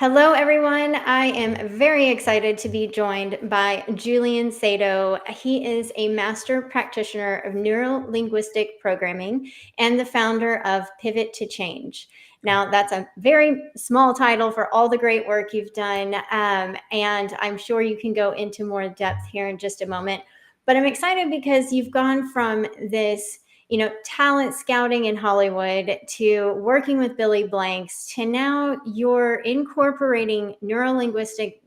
Hello, everyone. I am very excited to be joined by Julian Sado. He is a master practitioner of Neuro-Linguistic Programming and the founder of Pivot to Change. Now, that's a very small title for all the great work you've done, and I'm sure you can go into more depth here in just a moment. But I'm excited because you've gone from this talent scouting in Hollywood to working with Billy Blanks to now you're incorporating neuro-linguistic,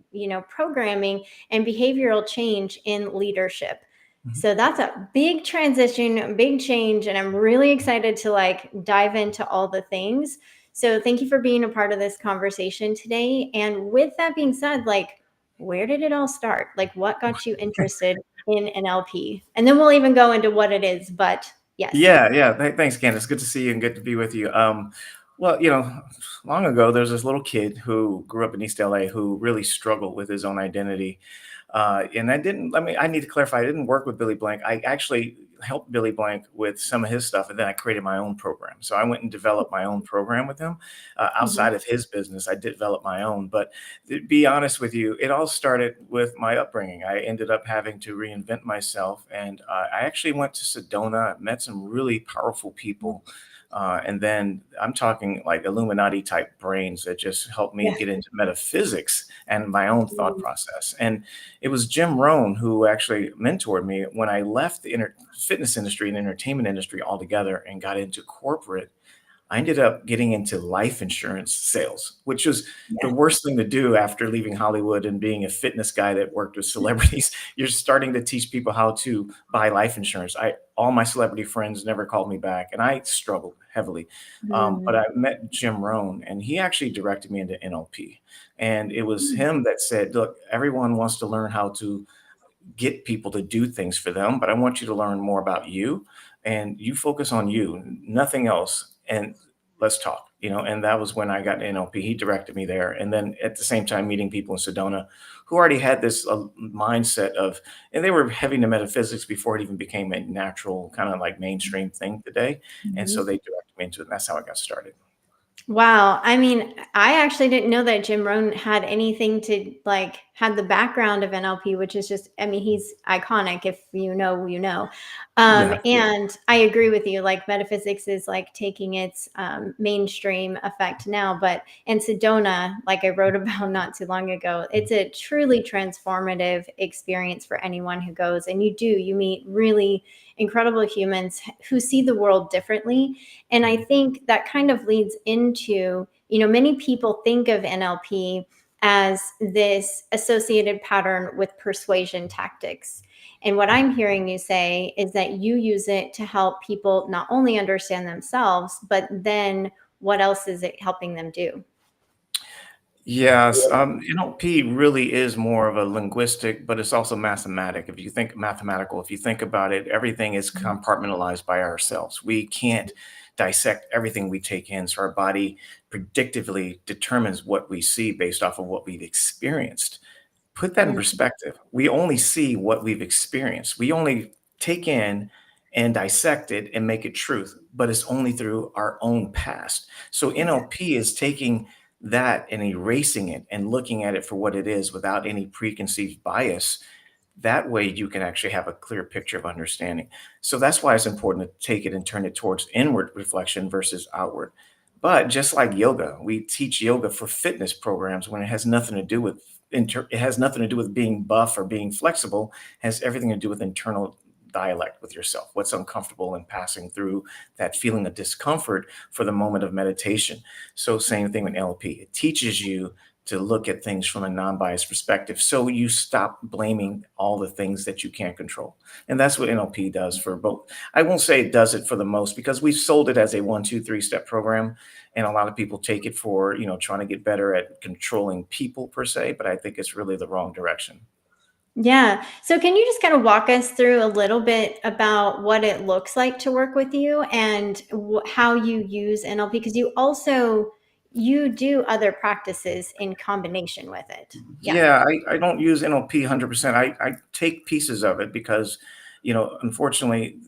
programming and behavioral change in leadership. Mhm. So that's a big transition, a big change, and I'm really excited to dive into all the things. So thank you for being a part of this conversation today. And with that being said, where did it all start? Like what got you interested in NLP? And then we'll even go into what it is, but yes. Yeah. Thanks, Candace. Good to see you and good to be with you. Well, long ago, there was this little kid who grew up in East LA who really struggled with his own identity. And I didn't, let me, I need to clarify, I didn't work with Billy Blank. I actually helped Billy Blank with some of his stuff, and then I created my own program. So I went and developed my own program with him Mhm. outside of his business. I developed my own. But to be honest with you, it all started with my upbringing. I ended up having to reinvent myself. And I actually went to Sedona, met some really powerful people. And then I'm talking like Illuminati type brains that just helped me Yeah. get into metaphysics and my own thought Mm. process. And it was Jim Rohn who actually mentored me when I left the fitness industry and entertainment industry altogether and got into corporate. I ended up getting into life insurance sales, which was the Yeah. worst thing to do after leaving Hollywood and being a fitness guy that worked with celebrities. You're starting to teach people how to buy life insurance. All my celebrity friends never called me back, and I struggled heavily. But Mm. I met Jim Rohn, and he actually directed me into NLP. And it was Mm. him that said, "Look, everyone wants to learn how to get people to do things for them, but I want you to learn more about you, and you focus on you, nothing else, and let's talk." And that was when I got to NLP. He directed me there, and then at the same time meeting people in Sedona who already had this mindset of, and they were heavy into metaphysics before it even became a natural kind of like mainstream thing today. And so Mhm. they directed me into it, and that's how I got started. Wow. I mean, I actually didn't know that Jim Rohn had anything to had the background of NLP, which is just, I mean, he's iconic. If you know, you know. Yeah. And I agree with you. Like metaphysics is like taking its mainstream effect now, but in Sedona, like I wrote about not too long ago, it's a truly transformative experience for anyone who goes. And you meet really incredible humans who see the world differently. And I think that kind of leads into, many people think of NLP as this associated pattern with persuasion tactics. And what I'm hearing you say is that you use it to help people not only understand themselves, but then what else is it helping them do? Yes, NLP really is more of a linguistic, but it's also mathematic. If you think mathematical, if you think about it, everything is compartmentalized by ourselves. We can't dissect everything we take in. So our body predictively determines what we see based off of what we've experienced. Put that in Mm. perspective. We only see what we've experienced. We only take in and dissect it and make it truth, but it's only through our own past. So Exactly. NLP is taking that and erasing it and looking at it for what it is without any preconceived bias. That way you can actually have a clear picture of understanding. So that's why it's important to take it and turn it towards inward reflection versus outward. But just like yoga, we teach yoga for fitness programs when it has nothing to do with it has nothing to do with being buff or being flexible. It has everything to do with internal dialect with yourself, what's uncomfortable and passing through that feeling of discomfort for the moment of meditation. So same thing with NLP. It teaches you to look at things from a non-biased perspective. So you stop blaming all the things that you can't control. And that's what NLP does for both. I won't say it does it for the most because we've sold it as a 1, 2, 3 step program. And a lot of people take it for, trying to get better at controlling people per se, but I think it's really the wrong direction. Yeah. So can you just kind of walk us through a little bit about what it looks like to work with you and how you use NLP? Because you do other practices in combination with it. Yeah. Yeah, I don't use NLP 100%. I take pieces of it because, unfortunately,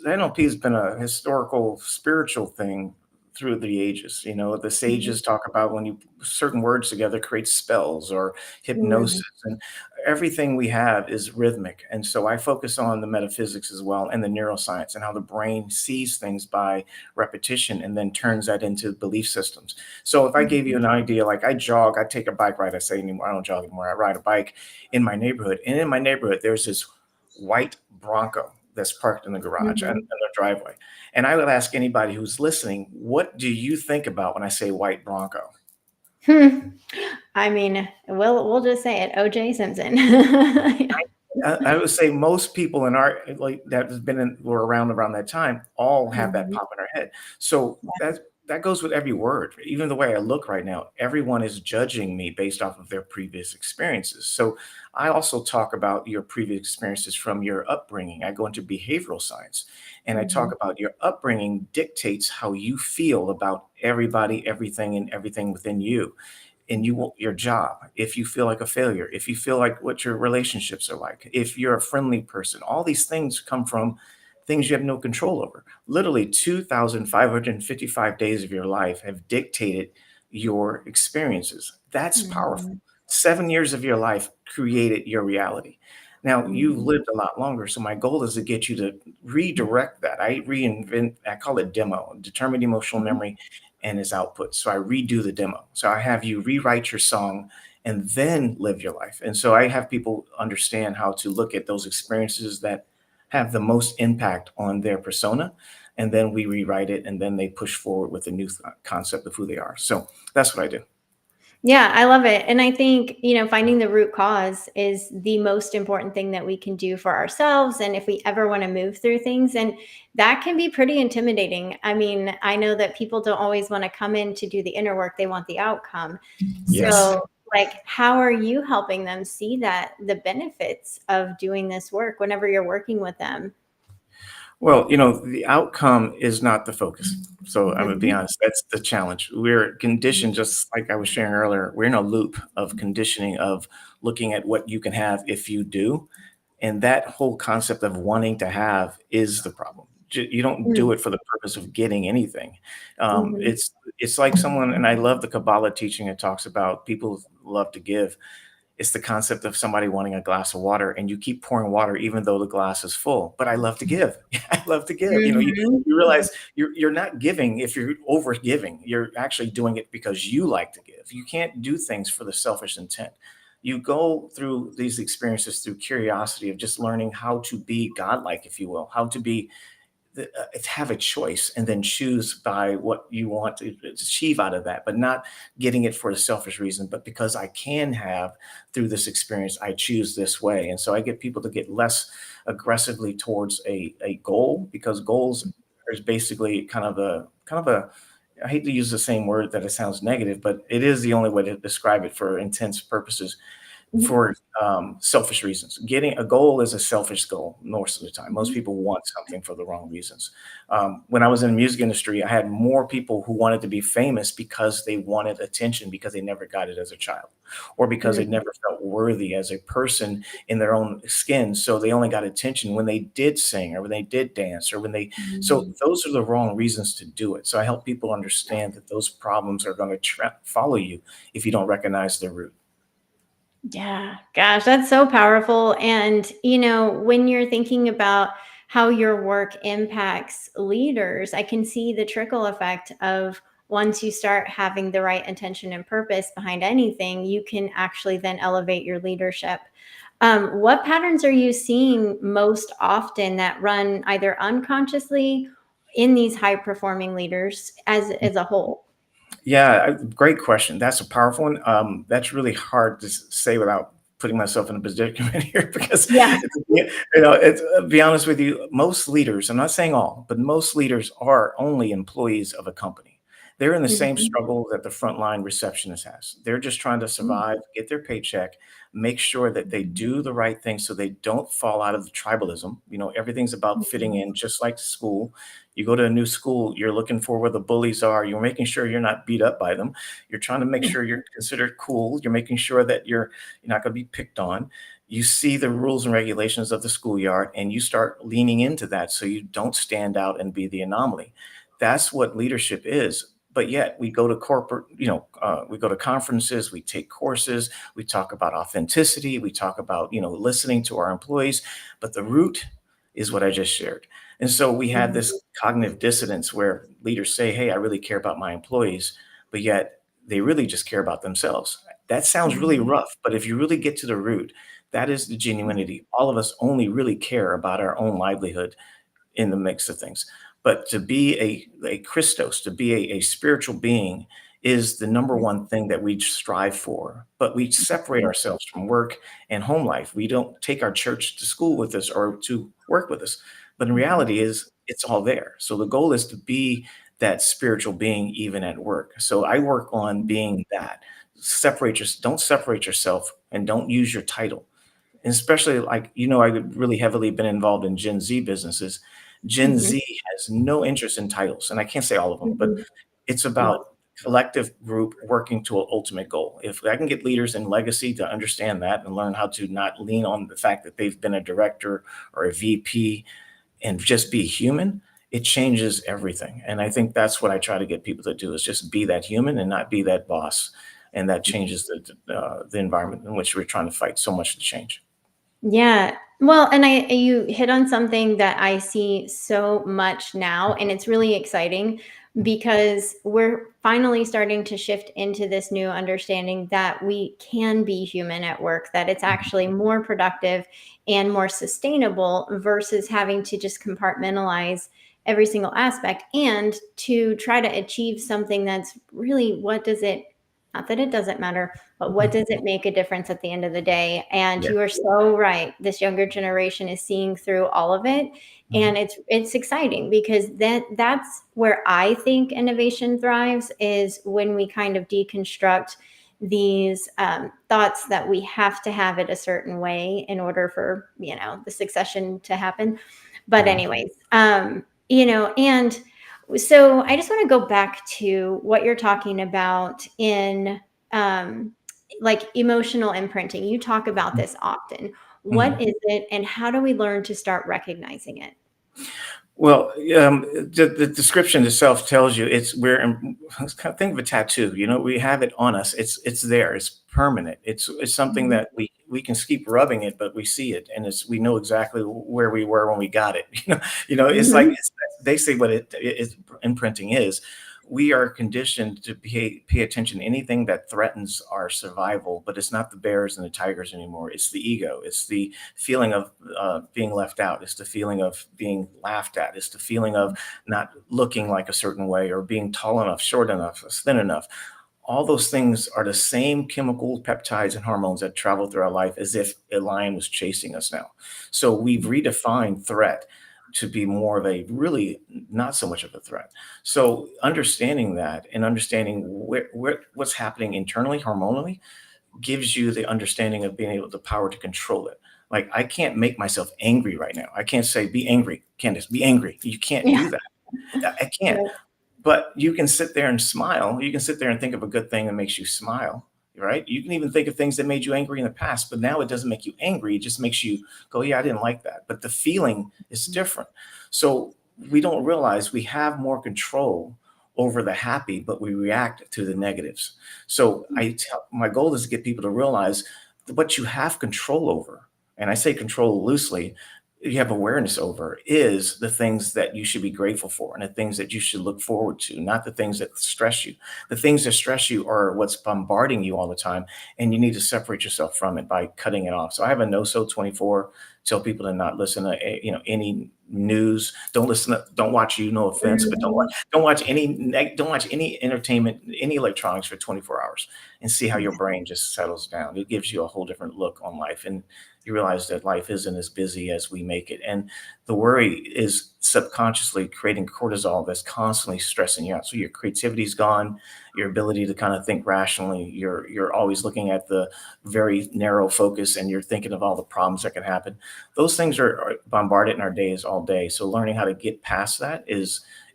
NLP has been a historical, spiritual thing through the ages. You know, the Mhm. sages talk about when you certain words together create spells or hypnosis, Mm. and everything we have is rhythmic. And so I focus on the metaphysics as well and the neuroscience and how the brain sees things by repetition and then turns that into belief systems. So if I gave you Mhm. an idea, like I jog, I take a bike ride. I say anymore, I don't jog anymore. I ride a bike in my neighborhood, and in my neighborhood, there's this white Bronco that's parked in the garage and Mhm. the driveway. And I would ask anybody who's listening, what do you think about when I say white Bronco? Hmm. I mean, we'll just say it, O.J. Simpson. Yeah. I would say most people in our like that has been in were around that time all have that Mhm. pop in our head. So that goes with every word. Even the way I look right now, everyone is judging me based off of their previous experiences. So I also talk about your previous experiences from your upbringing. I go into behavioral science and I talk Mhm. about your upbringing dictates how you feel about everybody, everything, and everything within you and you will your job, if you feel like a failure, if you feel like what your relationships are like, if you're a friendly person, all these things come from things you have no control over. Literally 2,555 days of your life have dictated your experiences. That's powerful. Mhm. 7 years of your life created your reality. Now you've Mhm. lived a lot longer. So my goal is to get you to redirect that. I call it demo, determined emotional Mhm. memory and its output. So I redo the demo. So I have you rewrite your song and then live your life. And so I have people understand how to look at those experiences that have the most impact on their persona. And then we rewrite it and then they push forward with a new concept of who they are. So that's what I do. Yeah, I love it. And I think, finding the root cause is the most important thing that we can do for ourselves. And if we ever want to move through things, and that can be pretty intimidating. I mean, I know that people don't always want to come in to do the inner work, they want the outcome. Yes. So, like, how are you helping them see that the benefits of doing this work whenever you're working with them? Well, the outcome is not the focus. So I'm gonna be Mhm. honest, that's the challenge. We're conditioned, just like I was sharing earlier, we're in a loop of conditioning of looking at what you can have if you do. And that whole concept of wanting to have is the problem. You don't do Mm. it for the purpose of getting anything. Mhm. It's like someone, and I love the Kabbalah teaching. It talks about people love to give. It's the concept of somebody wanting a glass of water and you keep pouring water even though the glass is full. But I love to give. I love to give. Mhm. You realize you're not giving if you're over giving. You're actually doing it because you like to give. You can't do things for the selfish intent. You go through these experiences through curiosity of just learning how to be godlike, if you will, how to be have a choice and then choose by what you want to achieve out of that, but not getting it for a selfish reason, but because I can have through this experience, I choose this way. And so I get people to get less aggressively towards a goal because goals is basically kind of a I hate to use the same word that it sounds negative, but it is the only way to describe it for intense purposes Mhm. for selfish reasons. Getting a goal is a selfish goal most of the time. Most Mhm. people want something for the wrong reasons. When I was in the music industry, I had more people who wanted to be famous because they wanted attention because they never got it as a child, or because they Mhm. never felt worthy as a person in their own skin. So they only got attention when they did sing or when they did dance or when they. So Mhm. those are the wrong reasons to do it. So I help people understand that those problems are going to follow you if you don't recognize their root. Yeah, gosh, that's so powerful. And, when you're thinking about how your work impacts leaders, I can see the trickle effect of once you start having the right intention and purpose behind anything, you can actually then elevate your leadership. What patterns are you seeing most often that run either unconsciously in these high performing leaders as a whole? Yeah, great question. That's a powerful one. That's really hard to say without putting myself in a predicament here because, Yeah. be honest with you, most leaders, I'm not saying all, but most leaders are only employees of a company. They're in the same Mhm. struggle that the frontline receptionist has. They're just trying to survive, get their paycheck, make sure that they do the right thing so they don't fall out of the tribalism. Everything's about fitting Mhm. in, just like school. You go to a new school, you're looking for where the bullies are. You're making sure you're not beat up by them. You're trying to make sure you're considered cool. You're making sure that you're not going to be picked on. You see the rules and regulations of the schoolyard and you start leaning into that so you don't stand out and be the anomaly. That's what leadership is. But yet we go to corporate, we go to conferences, we take courses, we talk about authenticity, we talk about, listening to our employees, but the root is what I just shared. And so we have Mhm. this cognitive dissonance where leaders say, hey, I really care about my employees, but yet they really just care about themselves. That sounds really Mhm. rough, but if you really get to the root, that is the genuinity. All of us only really care about our own livelihood in the mix of things. But to be a Christos, to be a spiritual being is the number one thing that we strive for. But we separate ourselves from work and home life. We don't take our church to school with us or to work with us. But in Mhm. reality is it's all there. So the goal is to be that spiritual being even at work. So I work on being that. Don't separate yourself and don't use your title. And especially like, I've really heavily been involved in Gen Z businesses. Gen Mhm. Z has no interest in titles, and I can't say all of them, but Mhm. it's Yeah. about collective group working to an ultimate goal. If I can get leaders in legacy to understand that and learn how to not lean on the fact that they've been a director or a VP and just be human, it changes everything. And I think that's what I try to get people to do is just be that human and not be that boss. And that changes the environment in which we're trying to fight so much to change. Yeah. Well, and you hit on something that I see so much now, and it's really exciting because we're finally starting to shift into this new understanding that we can be human at work, that it's actually more productive and more sustainable versus having to just compartmentalize every single aspect and to try to achieve something that's really what does it, not that it doesn't matter, but what does it make a difference at the end of the day? And Yeah. you are so right. This younger generation is seeing through all of it. Mhm. And it's exciting because that's where I think innovation thrives is when we kind of deconstruct these thoughts that we have to have it a certain way in order for the succession to happen. But Yeah. anyways, and so I just want to go back to what you're talking about in um, like emotional imprinting. You talk about this often. What Mhm. is it, and how do we learn to start recognizing it? Well, the description itself tells you it's kind of think of a tattoo. We have it on us. It's there. It's permanent. It's something Mhm. that we can keep rubbing it, but we see it, and we know exactly where we were when we got it. It's like Mhm. it's basically what it is. Imprinting is. We are conditioned to pay attention to anything that threatens our survival, but it's not the bears and the tigers anymore. It's the ego. It's the feeling of being left out. It's the feeling of being laughed at. It's the feeling of not looking like a certain way or being tall enough, short enough, thin enough. All those things are the same chemical peptides and hormones that travel through our life as if a lion was chasing us now. So we've redefined threat to be more of a really not so much of a threat. So understanding that and understanding what's happening internally, hormonally, gives you the understanding of being able the power to control it. Like I can't make myself angry right now. I can't say, be angry, Candace, be angry. You can't Yeah. do that. I can't. Right. But you can sit there and smile. You can sit there and think of a good thing that makes you smile, right? You can even think of things that made you angry in the past, but now it doesn't make you angry. It just makes you go, yeah, I didn't like that. But the feeling is different. So we don't realize we have more control over the happy, but we react to the negatives. So my goal is to get people to realize what you have control over. And I say control loosely, you have awareness over is the things that you should be grateful for and the things that you should look forward to, not the things that stress you. The things that stress you are what's bombarding you all the time, and you need to separate yourself from it by cutting it off. So I have a no-so 24, tell people to not listen to any news. Don't watch you, no offense, but Mhm. don't watch any entertainment, any electronics for 24 hours and see how your Yeah. brain just settles down. It gives you a whole different look on life. And you realize that life isn't as busy as we make it. And the worry is subconsciously creating cortisol that's constantly stressing you out. So your creativity's gone, your ability to kind of think rationally. You're always looking at the very narrow focus and you're thinking of all the problems that can happen. Those things are bombarded in our days all day. So learning how to get past that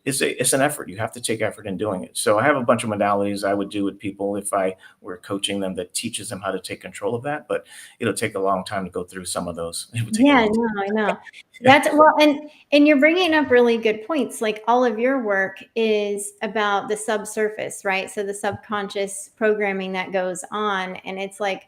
it's an effort. You have to take effort in doing it. So I have a bunch of modalities I would do with people if I were coaching them that teaches them how to take control of that. But it'll take a long time to go through some of those. It would take a Yeah, long time. no, I know. Yeah. That's well, and you're bringing up really good points. Like all of your work is about the subsurface, right? So the subconscious programming that goes on, and it's like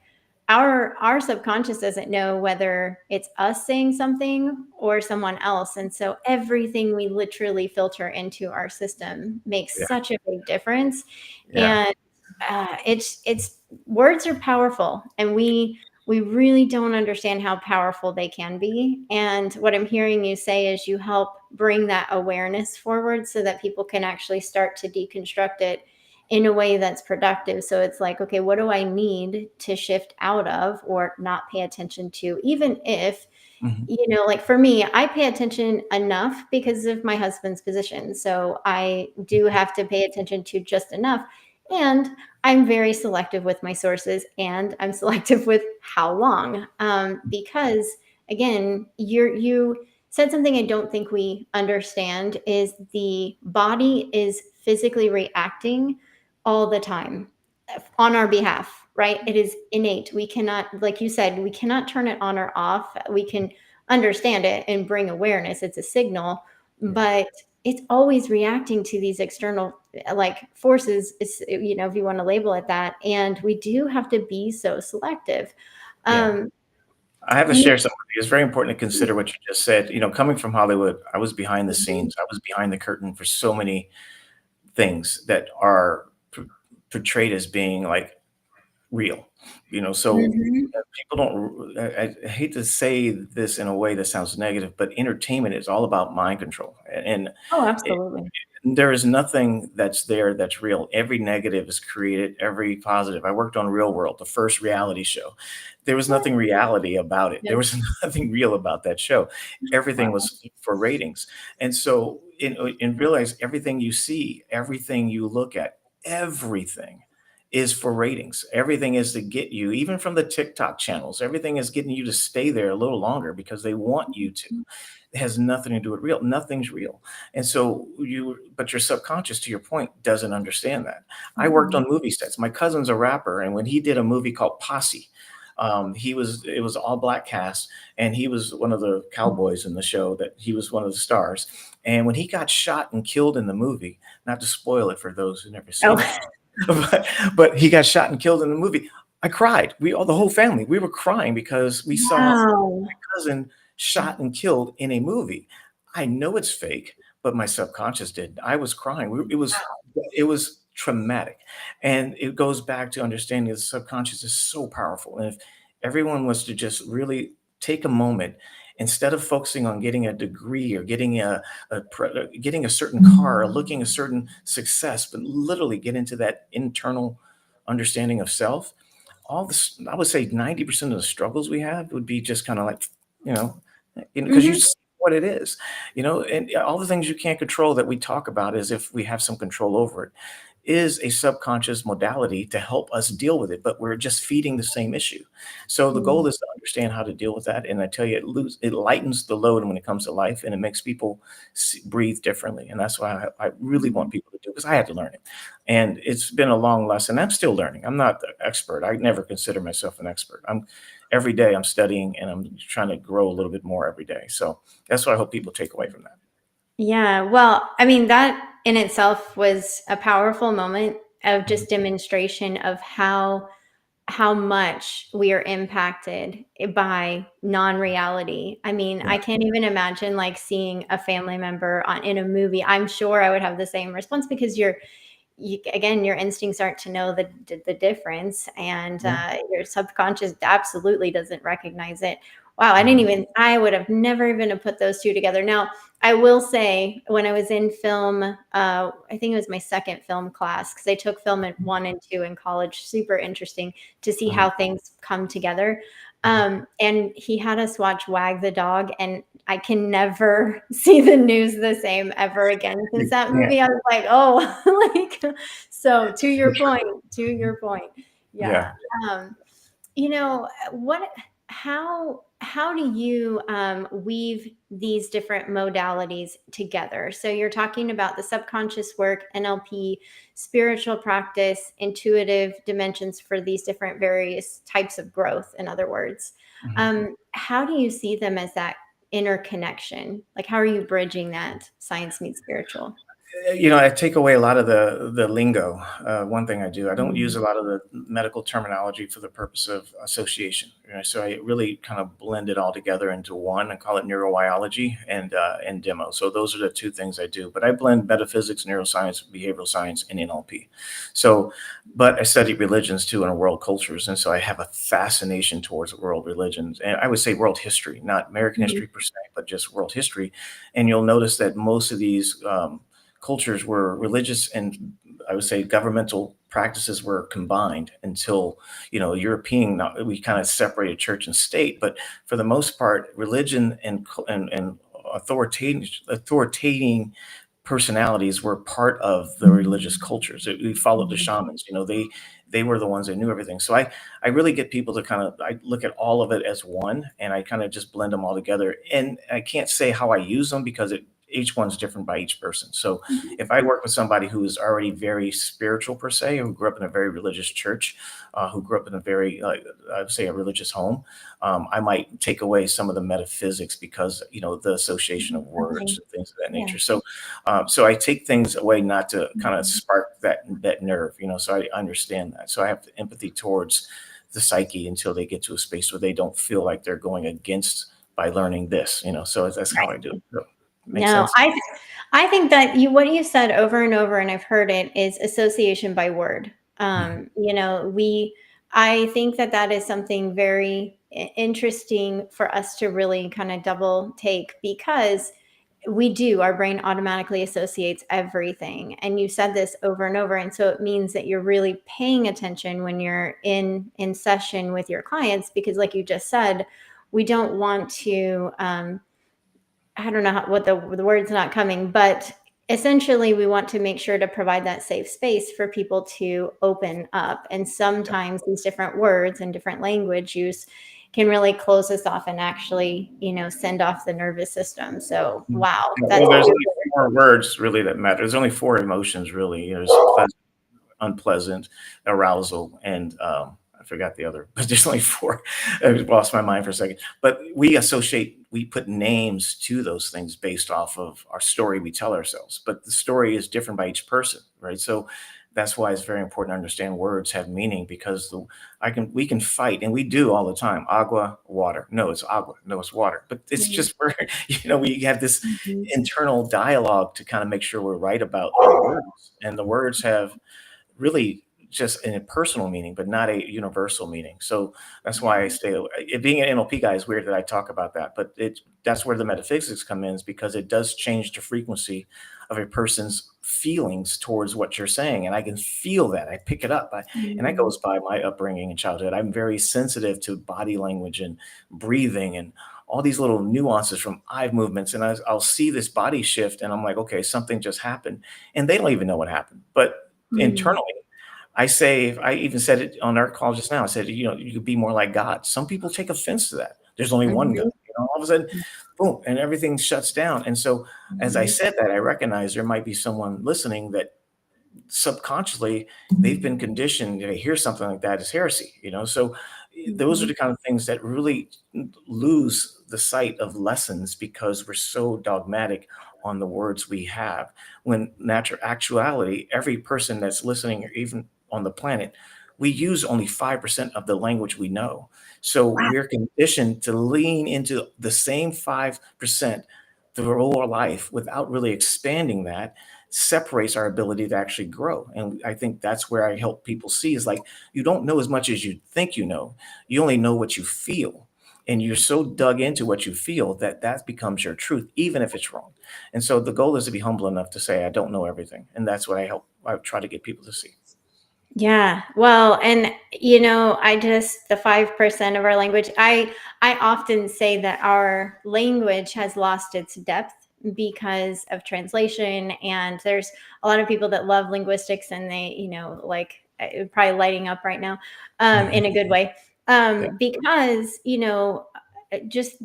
our subconscious doesn't know whether it's us saying something or someone else, and so everything we literally filter into our system makes Yeah. such a big difference. Yeah. And it's words are powerful, and we really don't understand how powerful they can be. And what I'm hearing you say is you help bring that awareness forward so that people can actually start to deconstruct it in a way that's productive. So it's like, okay, what do I need to shift out of or not pay attention to, even if, Mhm. like for me, I pay attention enough because of my husband's position. So I do have to pay attention to just enough. And I'm very selective with my sources, and I'm selective with how long. Because again, you said something I don't think we understand is the body is physically reacting all the time on our behalf, right? It is innate. We cannot, like you said, we cannot turn it on or off. We can understand it and bring awareness. It's a signal, Yeah. but it's always reacting to these external like forces, if you want to label it that. And we do have to be so selective. Yeah. Um, I have to you- share something with you. It's very important to consider what you just said. Coming from Hollywood, I was behind the scenes. I was behind the curtain for so many things that are portrayed as being like real. So Mhm. people don't. I hate to say this in a way that sounds negative, but entertainment is all about mind control, and Oh, it, absolutely. there is nothing that's there that's real. Every negative is created, every positive. I worked on Real World, the first reality show. There was nothing reality about it. There Nope. was nothing real about that show. Everything Wow. was for ratings. And so, in realize everything you see, everything you look at, everything is for ratings. Everything is to get you, even from the TikTok channels, everything is getting you to stay there a little longer because they want you to. It has nothing to do with real. Nothing's real. And so but your subconscious, to your point, doesn't understand that. I worked Mhm. on movie sets. My cousin's a rapper, and when he did a movie called Posse, it was all black cast, and he was one of the cowboys in the show. That he was one of the stars. And when he got shot and killed in the movie, not to spoil it for those who've never seen it, Oh, but he got shot and killed in the movie. I cried. The whole family, we were crying because we saw wow. cousin shot and killed in a movie. I know it's fake, but my subconscious did. I was crying. It was traumatic, and it goes back to understanding the subconscious is so powerful. And if everyone was to just really take a moment instead of focusing on getting a degree or getting a certain car or looking a certain success, but literally get into that internal understanding of self, all this, I would say 90% of the struggles we have would be just kind of like, you know, because you Mhm. see what it is, and all the things you can't control that we talk about as if we have some control over it is a subconscious modality to help us deal with it, but we're just feeding the same issue. So the Mm. goal is to understand how to deal with that. And I tell you, it lightens the load when it comes to life, and it makes people breathe differently. And that's why I really want people to do, because I had to learn it. And it's been a long lesson. I'm still learning. I'm not the expert. I never consider myself an expert. Every day I'm studying, and I'm trying to grow a little bit more every day. So that's what I hope people take away from that. Yeah, well, I mean, that in itself was a powerful moment of Mhm. just demonstration of how much we are impacted by non-reality. I mean, Yeah. I can't even imagine like seeing a family member in a movie. I'm sure I would have the same response because again, your instincts aren't to know the difference, and Yeah. your subconscious absolutely doesn't recognize it. Wow, Mhm. I would have never even have put those two together. Now, I will say, when I was in film, I think it was my second film class, because I took film at 1 and 2 in college. Super interesting to see Mhm. how things come together. Mhm. And he had us watch Wag the Dog, and I can never see the news the same ever again. Since You that can't. movie, I was like, oh, like, so to your point, Yeah. yeah. Um, what, how? how do you weave these different modalities together? So you're talking about the subconscious work, NLP, spiritual practice, intuitive dimensions for these different various types of growth, in other words. Mhm. How do you see them as that interconnection? Like, how are you bridging that science meets spiritual? I take away a lot of the lingo. One thing I do, I don't use Mm. a lot of the medical terminology for the purpose of association. So I really kind of blend it all together into one. I call it neurobiology and demo. So those are the two things I do. But I blend metaphysics, neuroscience, behavioral science, and NLP. So, but I study religions too and world cultures, and so I have a fascination towards world religions, and I would say world history, not American Mhm. history per se, but just world history. And you'll notice that most of these cultures were religious and I would say governmental practices were combined until European. We kind of separated church and state, but for the most part, religion and authoritating personalities were part of the religious cultures. We followed the Mhm. shamans. They were the ones that knew everything. So I really get people to I look at all of it as one, and I kind of just blend them all together. And I can't say how I use them because each one's different by each person. So Mhm. if I work with somebody who is already very spiritual per se, who grew up in a very religious church, who grew up in a very, I would say, a religious home, I might take away some of the metaphysics because the association of words Okay. and things of that Yeah. nature. So I take things away not to kind of spark that nerve. So I understand that. So I have empathy towards the psyche until they get to a space where they don't feel like they're going against by learning this. So that's how Right. I do it. So, make No, sense? I think that what you said over and over, and I've heard it, is association by word. Mhm. I think that that is something very interesting for us to really kind of double take, because our brain automatically associates everything. And you said this over and over. And so it means that you're really paying attention when you're in session with your clients, because like you just said, we don't want to, I don't know what the word's not coming, but essentially we want to make sure to provide that safe space for people to open up. And Yeah. sometimes these different words and different language use can really close us off and actually, send off the nervous system. So, Mhm. wow, Yeah, that's well, there's only 4 words really that matter. There's only 4 emotions really. There's pleasant, unpleasant, arousal, and, I forgot the other, but there's only 4. I lost my mind for a second. But we put names to those things based off of our story we tell ourselves, but the story is different by each person, right? So that's why it's very important to understand words have meaning because we can fight, and we do all the time. Agua, water. No, it's agua. No, it's water. But it's Mhm, just where, we have this mhm, internal dialogue to kind of make sure we're right about our words. And the words have really just in a personal meaning, but not a universal meaning. So that's why I stay. Being an NLP guy is weird that I talk about that, but that's where the metaphysics come in, is because it does change the frequency of a person's feelings towards what you're saying, and I can feel that. I pick it up, and that mhm, goes by my upbringing and childhood. I'm very sensitive to body language and breathing and all these little nuances from eye movements, and I'll see this body shift, and I'm like, okay, something just happened, and they don't even know what happened, but mhm, internally I even said it on our call just now. I said, you could be more like God. Some people take offense to that. There's only one God. mhm, All of a sudden, boom, and everything shuts down. And so, as I mhm, said that, I recognize there might be someone listening that subconsciously they've been conditioned to hear something like that as heresy. So those are mhm, the kind of things that really lose the sight of lessons because we're so dogmatic on the words we have, when natural actuality, every person that's listening or even on the planet, we use only 5% of the language we know. So we're conditioned to lean into the same 5% through our whole life without really expanding that separates our ability to actually grow. And I think that's where I help people see is like, you don't know as much as you think you know. You only know what you feel. And you're so dug into what you feel that that becomes your truth, even if it's wrong. And so the goal is to be humble enough to say, I don't know everything. And that's what I try to get people to see. Yeah. Well, and the 5% of our language, I often say that our language has lost its depth because of translation. And there's a lot of people that love linguistics, and they, like, probably lighting up right now, in a good way. Yeah. Because, just,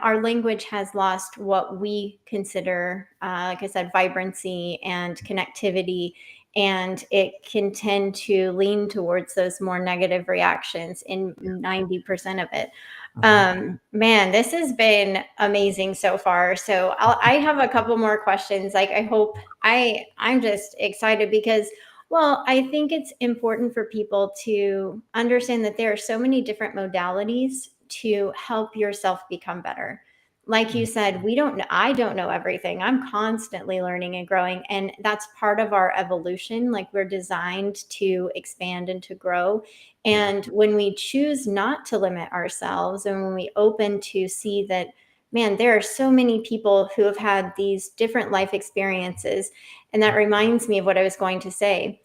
our language has lost what we consider, like I said, vibrancy and connectivity, and it can tend to lean towards those more negative reactions in 90% of it. Mhm. Man, this has been amazing so far. So I have a couple more questions. Like, I hope I'm just excited because, well, I think it's important for people to understand that there are so many different modalities to help yourself become better. Like you said, I don't know everything. I'm constantly learning and growing, and that's part of our evolution. Like, we're designed to expand and to grow. Yeah. And when we choose not to limit ourselves, and when we open to see that, man, there are so many people who have had these different life experiences. And that reminds me of what I was going to say.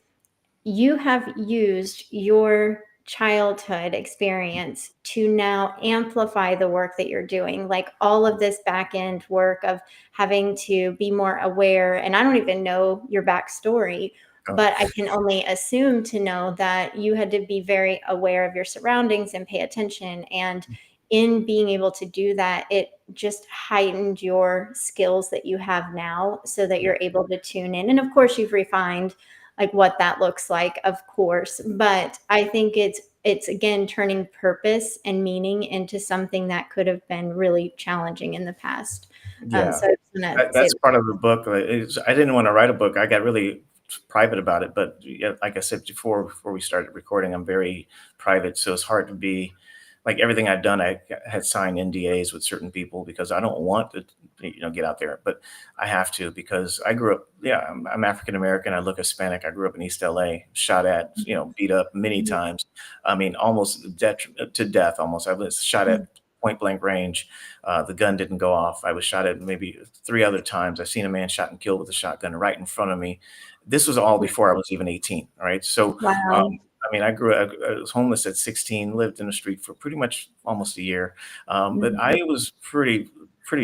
You have used your childhood experience to now amplify the work that you're doing, like all of this back end work of having to be more aware. And I don't even know your backstory, Oh, but I can only assume to know that you had to be very aware of your surroundings and pay attention. And in being able to do that, it just heightened your skills that you have now so that yeah. you're able to tune in. And of course, you've refined like what that looks like, of course. But I think it's again turning purpose and meaning into something that could have been really challenging in the past. Yeah. So I just want to say That's part of the book. I didn't want to write a book. I got really private about it, but yeah, like I said before we started recording, I'm very private, so it's hard to be like everything I've done. I had signed NDAs with certain people because I don't want to, get out there, but I have to because I grew up. Yeah, I'm African American. I look Hispanic. I grew up in East LA. Shot at, beat up many Mhm. times. I mean, almost to death. Almost. I was shot at point blank range. The gun didn't go off. I was shot at maybe 3 other times. I've seen a man shot and killed with a shotgun right in front of me. This was all before I was even 18. All right. So, Wow. I mean, I was homeless at 16, lived in the street for pretty much almost a year. But Mhm. I was pretty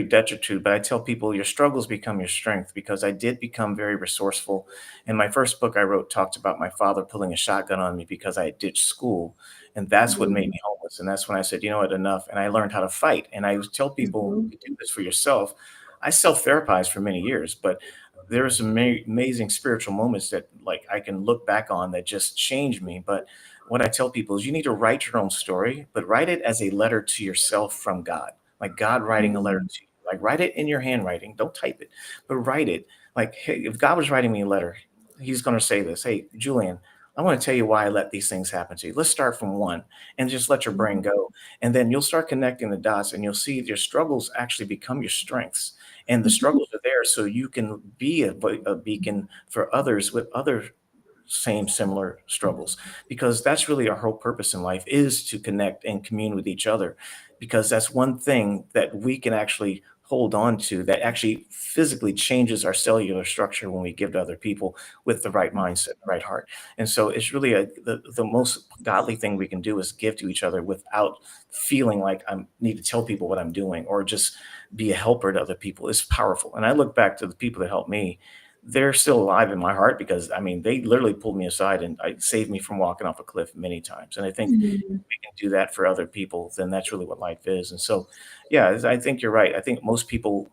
destitute. But I tell people your struggles become your strength because I did become very resourceful. And my first book I wrote talked about my father pulling a shotgun on me because I had ditched school. And that's what made Mhm. me homeless. And that's when I said, you know what, enough. And I learned how to fight. And I tell people, Mhm. you can do this for yourself. I self-therapized for many years, but there are some amazing spiritual moments that like I can look back on that just changed me. But what I tell people is you need to write your own story, but write it as a letter to yourself from God, like God writing a letter Mhm. to you. Like write it in your handwriting. Don't type it, but write it. Like, hey, if God was writing me a letter, he's going to say this. Hey, Julian, I want to tell you why I let these things happen to you. Let's start from one and just let your brain Mhm. go. And then you'll start connecting the dots and you'll see your struggles actually become your strengths. And the Mhm. struggles are there so you can be a beacon for others with other same similar struggles, because that's really our whole purpose in life, is to connect and commune with each other, because that's one thing that we can actually hold on to that actually physically changes our cellular structure when we give to other people with the right mindset, the right heart. And so it's really the most godly thing we can do is give to each other without feeling like I need to tell people what I'm doing or just be a helper to other people. It's powerful. And I look back to the people that helped me, they're still alive in my heart because I mean they literally pulled me aside and saved me from walking off a cliff many times. And I think Mhm. we can do that for other people, then that's really what life is. And so, yeah, I think you're right. I think most people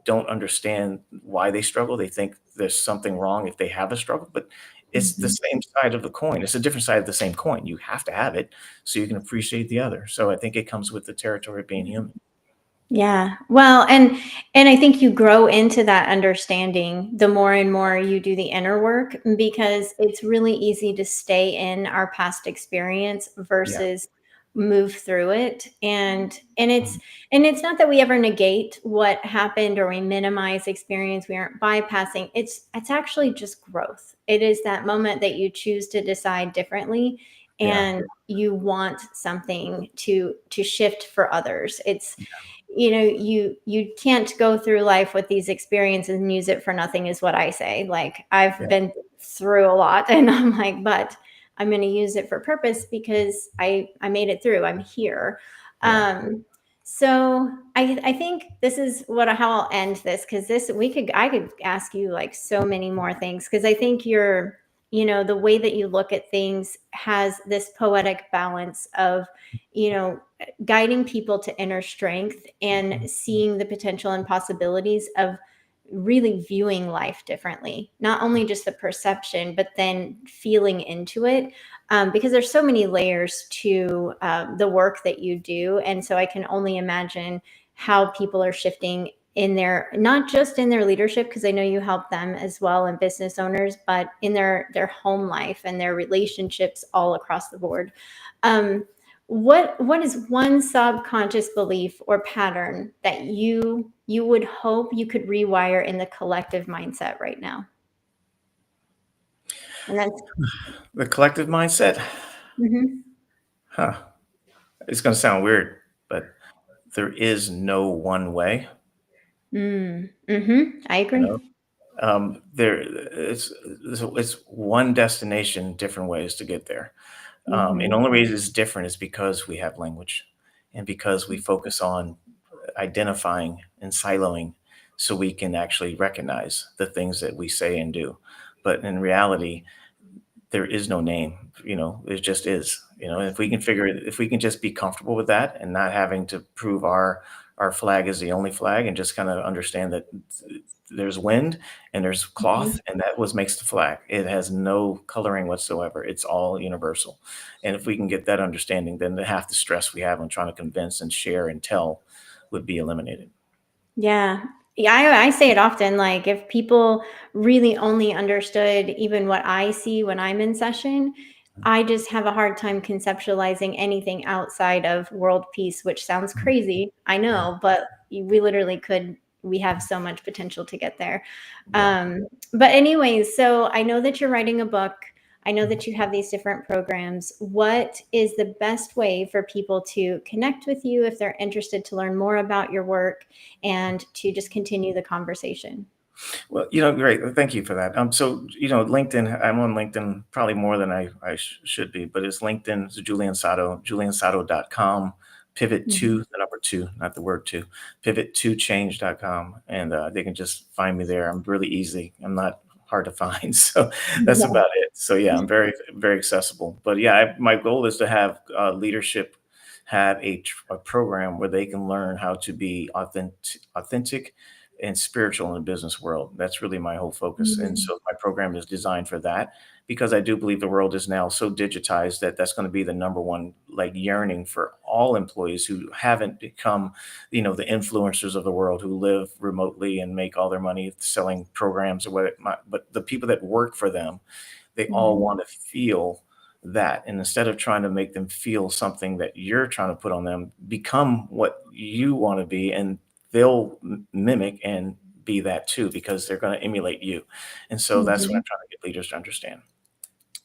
don't understand why they struggle. They think there's something wrong if they have a struggle, but it's the Mhm. same side of the coin. It's a different side of the same coin. You have to have it so you can appreciate the other. So I think it comes with the territory of being human. Yeah. Well, and I think you grow into that understanding the more and more you do the inner work, because it's really easy to stay in our past experience Yeah. versus move through it. And Mhm. it's not that we ever negate what happened or we minimize experience, we aren't bypassing. It's actually just growth. It is that moment that you choose to decide differently, Yeah. and you want something to shift for others. It's, you can't go through life with these experiences and use it for nothing, is what I say. Like, I've Yeah. been through a lot, and I'm like, but I'm going to use it for purpose because I made it through. I'm here. Yeah. So I think this is how I'll end this, because this, I could ask you like so many more things, because I think you know, the way that you look at things has this poetic balance of, you know, guiding people to inner strength and seeing the potential and possibilities of really viewing life differently, not only just the perception, but then feeling into it. Because there's so many layers to the work that you do. And so I can only imagine how people are shifting in their, not just in their leadership, because I know you help them as well, and business owners, but in their home life and their relationships all across the board. Um, what is one subconscious belief or pattern that you would hope you could rewire in the collective mindset right now? And that's The collective mindset, mhm. huh? It's going to sound weird, but there is no one way. I You agree. know, there it's one destination, different ways to get there. And the Mhm. only reason it's different is because we have language, and because we focus on identifying and siloing, so we can actually recognize the things that we say and do. But in reality, there is no name, it just is. If we can figure it, if we can just be comfortable with that and not having to prove our flag is the only flag, and just kind of understand that there's wind and there's Mhm. cloth, and that was makes the flag. It has no coloring whatsoever. It's all universal. And if we can get that understanding, then the half the stress we have on trying to convince and share and tell would be eliminated. Yeah. Yeah, I say it often, like, if people really only understood even what I see when I'm in session, I just have a hard time conceptualizing anything outside of world peace, which sounds crazy, I know, but we literally could, we have so much potential to get there. Yeah. But anyways, so I know that you're writing a book. I know that you have these different programs. What is the best way for people to connect with you if they're interested to learn more about your work and to just continue the conversation? Well, great. Thank you for that. So, LinkedIn, I'm on LinkedIn probably more than I should be, but it's LinkedIn, it's Julian Sado, juliansado.com, pivot Mhm. to the number two, not the word two, pivot to change.com. And they can just find me there. I'm really easy. I'm not hard to find. So that's Yeah. about it. So yeah, I'm very, very accessible. But yeah, my goal is to have leadership have a program where they can learn how to be authentic and spiritual in the business world. That's really my whole focus. And Mhm. so my program is designed for that, because I do believe the world is now so digitized that that's going to be the number one like yearning for all employees who haven't become, the influencers of the world, who live remotely and make all their money selling programs or what it might, but the people that work for them, they all Mhm. want to feel that. And instead of trying to make them feel something that you're trying to put on them, become what you want to be, and they'll mimic and be that too, because they're going to emulate you. And so that's what I'm Mhm. trying to get leaders to understand.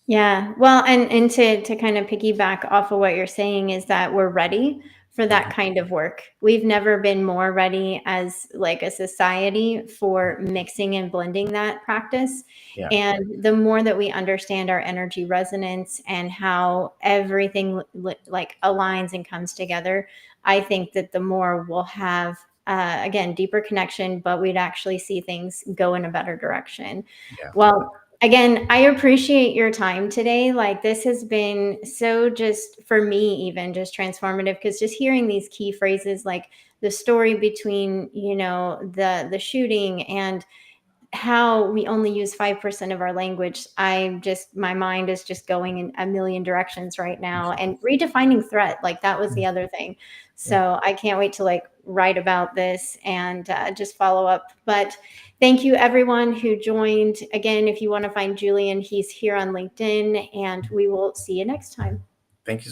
Yeah. Well, and to kind of piggyback off of what you're saying is that we're ready for that Mhm. kind of work. We've never been more ready as like a society for mixing and blending that practice. Yeah. And the more that we understand our energy resonance and how everything like aligns and comes together, I think that the more we'll have again deeper connection, but we'd actually see things go in a better direction. Yeah. Well, again, I appreciate your time today. Like, this has been so, just for me, even just transformative, because just hearing these key phrases like the story between, you know, the shooting and how we only use 5% of our language. I just, my mind is just going in a million directions right now, and redefining threat. Like, that was the other thing. Yeah. So I can't wait to like write about this and just follow up. But thank you everyone who joined. Again, if you want to find Julian, he's here on LinkedIn, and we will see you next time. Thank you so